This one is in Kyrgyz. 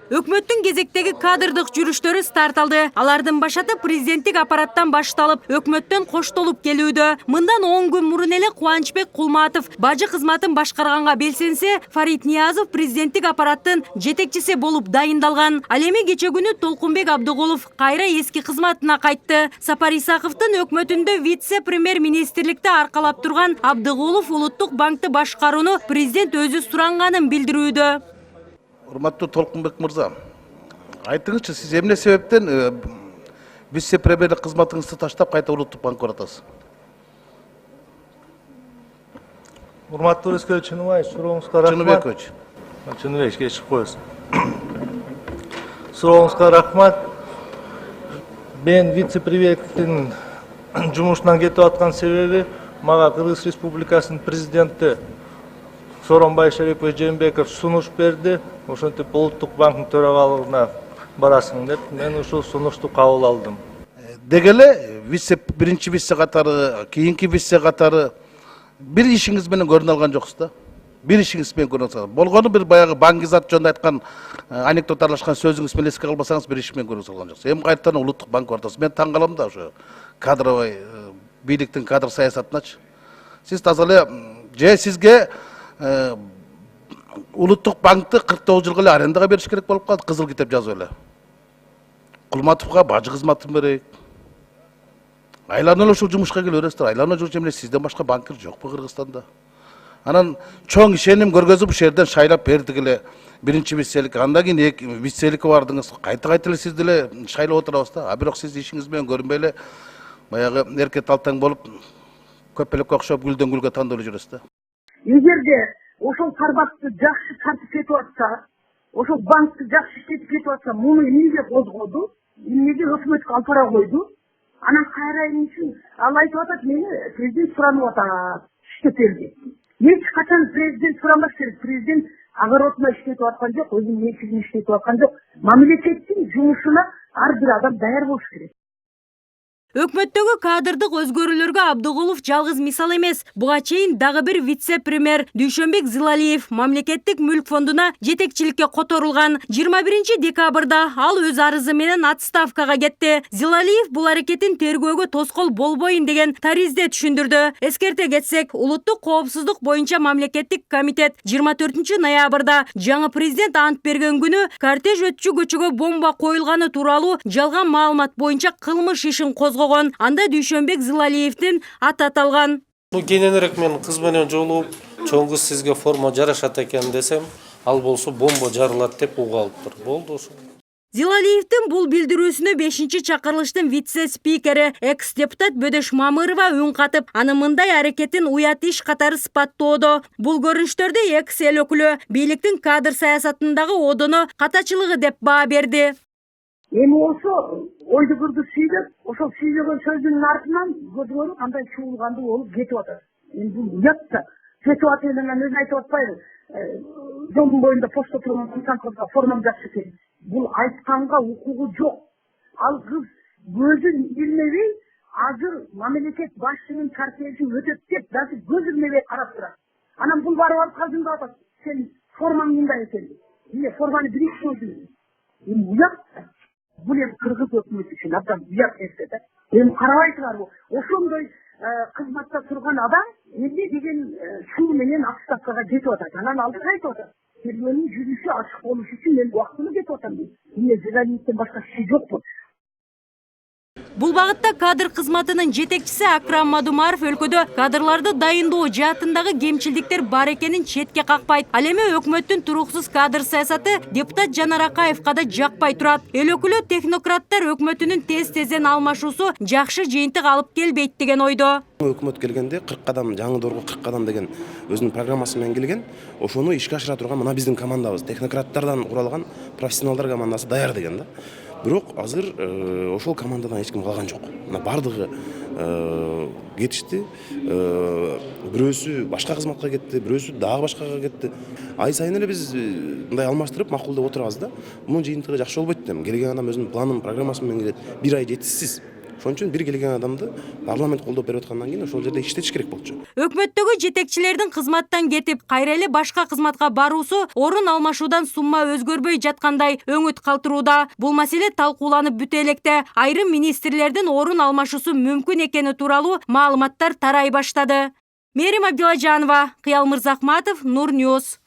Өкмөттүн кезектеги кадырдык жүрүштөрү старт алды. Алардын башаты президенттик аппараттан башталып, өкмөттөн коштолуп келүүдө. Мындан 10 күн мурун эле Кубанычбек Кулматов бажы кызматын башкарганга белсенсе, Фарид Ниязов президенттик аппараттын жетекчиси болуп дайындалган. Ал эми кече күнү Толкунбек Абдыгулов кайра эски кызматына кайтты. Сапар Исаковдун өкмөтүндө вице-премьер-министрликти аркалап турган Абдыгулов Улуттук банкты башкарууну президент өзү суранганын билдирүүдө. Урматтуу Толкунбек мырза, айтыңызчы, сиз эмне себептен вице-премьерлик кызматыңызды таштап кайта Улуттук банкка баратасыз? Урматтуу Рыскелди Чыныбаевич, сурооңузга рахмат. Чыныбекович. Чыныбекович, кечип коесуз. Сурооңузга рахмат. Мен вице-премьерликтин жумушунан кетип аткан себеби мага Кыргыз Республикасынын президенти Сооронбай Шарипович Жээнбеков сунуш берди. Ошентип Улуттук банктын төрагалыгына барасың деп, мен ушул сунушту кабыл алдым. Деги эле биринчи вице катары, кийинки вице катары бир ишиңиз менен көрүнө алган жоксуз да. Бир ишиңиз менен көрүнө алсаңыз. Болгону бир баягы баңгизат жөнүндө айткан анекдот аралашкан сөзүңүз менен эске албасаңыз бир иш менен көрүнө алган жоксуз. Эми кайрадан Улуттук банкка бартасыз. Мен таң калам да ошо кадровый бийликтин кадр саясатыначы. Сиз таза эле же сизге Улуттук банкты 49 жылга эле арендага бериш керек болуп калды, кызыл китеп жазып эле. Кулматовго бажы кызматын берейик. Айланып эле ушул жумушка келе бересиздер. Айланып жүрчү эмне сизден башка банкир жокпу Кыргызстанда? Анан чоң ишеним көргөзүп ушул жерден шайлап бердик эле биринчи виселик, андан кийин виселикке бардыңыз. Кайта эле сизди эле шайлап отурабыз да. А бирок сиз ишиңиз менен көрүнбөй эле баягы эрке талтаң болуп, көпөлөккө окшоп гүлдөн гүлгө тандалып жүрөсүз да. Эгерде ошол тармакты жакшы тартып кетип атса, ошол банкты жакшы иштетип кетип атса, муну эмнеге козгоду? Эмнеге өкмөткө алып бара койду? Анан кайра эмне үчүн ал айтып атат, мени президент суранып атат, иштеп берди. Эч качан президент сурамаш керек. Президент огородуна иштетип аткан жок, өзүнүн менчигине иштетип аткан жок. Мамлекеттин жумушуна ар бир адам даяр болуш керек. Өкмөттөгү кадырдык өзгөрүүлөргө Абдыгулов жалгыз мисал эмес. Буга чейин дагы бир вице-премьер Дүйшөнбек Зилалиев мамлекеттик мүлк фондуна жетекчиликке которулган. 21 декабрда ал өз арызы менен отставкага кетти. Зилалиев бул аракетин тергөөгө тоскоол болбойн деген таризде түшүндүрдү. Эскерте кетсек, улуттук коопсуздук боюнча мамлекеттик комитет 24 ноябрда жаңы президент ант берген күнү кортеж өтчү көчөгө бомба коюлганы тууралуу жалган маалымат боюнча кылмыш ишин козгогон. Анда Дүйшөнбек Зилалиевдин аты аталган. Кененирээк мен кыз менен жолугуп, чоң кыз сизге форма жарашат экен десем, ал болсо бомба жарылат деп угуп алыптыр. Болду ошо. Зилалиевдин бул билдирүүсүнө 5-чакырылыштын вице-спикери экс-депутат Бөдөш Мамырова үн катып, анын мындай аракетин уят иш катары сыпаттоодо. Бул көрүнүштөрдө экс-эл өкүлү бийликтин кадр саясатындагы одону катачылыгы деп баа берди. Эми ошо ойду кырды сүйдөп, ошол сүйгөн сөздүн артынан көзгөрүп кандай чуулганды болуп кетип атат. Эми бул уят да. Кетип атат эле мен өзүм айтып атпайбы? Жолдун боюнда постто турган кызга формам жакшы экен. Бул айтканга укугу жок. Ал кыз көзүн илмебей, азыр мамлекет башчынын кортежи өтөт деп, даже көз илмебей карап турат. Анан бул барып казында атат. Сен формаң мындай экен. Эмне форманы биринчи көрдүң? Эми уят да. Бул эми кыргыз өкмөтү үчүн абдан уят нерсе да. Эми карабайсыңарбы? Ошондой кызматта турган адам эмне деген шуу менен отставкага кетип атат. Анан алдыга айтып атат. Тергөөнүн жүрүшү ачык болуш үчүн мен убактымды кетип атам дейт. Эмне Зилалиевден башка иши жокпу? Бул багытта кадр кызматынын жетекчиси Акрам Мадумаров өлкөдө кадрларды дайындоо жаатындагы кемчилдиктер бар экенин четке какпайт. Ал эми өкмөттүн туруксуз кадр саясаты депутат Жанар Акаевка да жакпай турат. Эл өкүлү технократтар өкмөтүнүн тез-тезден алмашуусу жакшы жыйынтык алып келбейт деген ойдо. Өкмөт келгенде 40 кадам, жаңы дорго 40 кадам деген өзүнүн программасы менен келген. Ошону ишке ашыра турган мына биздин командабыз, технократтардан куралган профессионалдар командасы даяр деген да. Бирок азыр ошол командадан эч ким калган жок. Мына бардыгы кетишти. Бирөөсү башка кызматка кетти, бирөөсү дагы башкага кетти. Ай сайын эле биз мындай алмаштырып макулдап отурабыз да. Мунун жыйынтыгы жакшы болбойт дейм. Келген адам өзүнүн планын, программасы менен келет. Бир ай жетишсиз. Ошон үчүн бир келген адамды парламент колдоп берип аткандан кийин ошол жерде иштетиш керек болчу. Өкмөттөгү жетекчилердин кызматтан кетип, кайра эле башка кызматка баруусу орун алмашуудан сумма өзгөрбөй жаткандай өңүт калтырууда. Бул маселе талкууланып бүтө электе айрым министрлердин орун алмашуусу мүмкүн экени тууралуу маалыматтар тарай баштады. Мерим Абдилажанова, Кыял Мырзахматов, Нур Ньюс.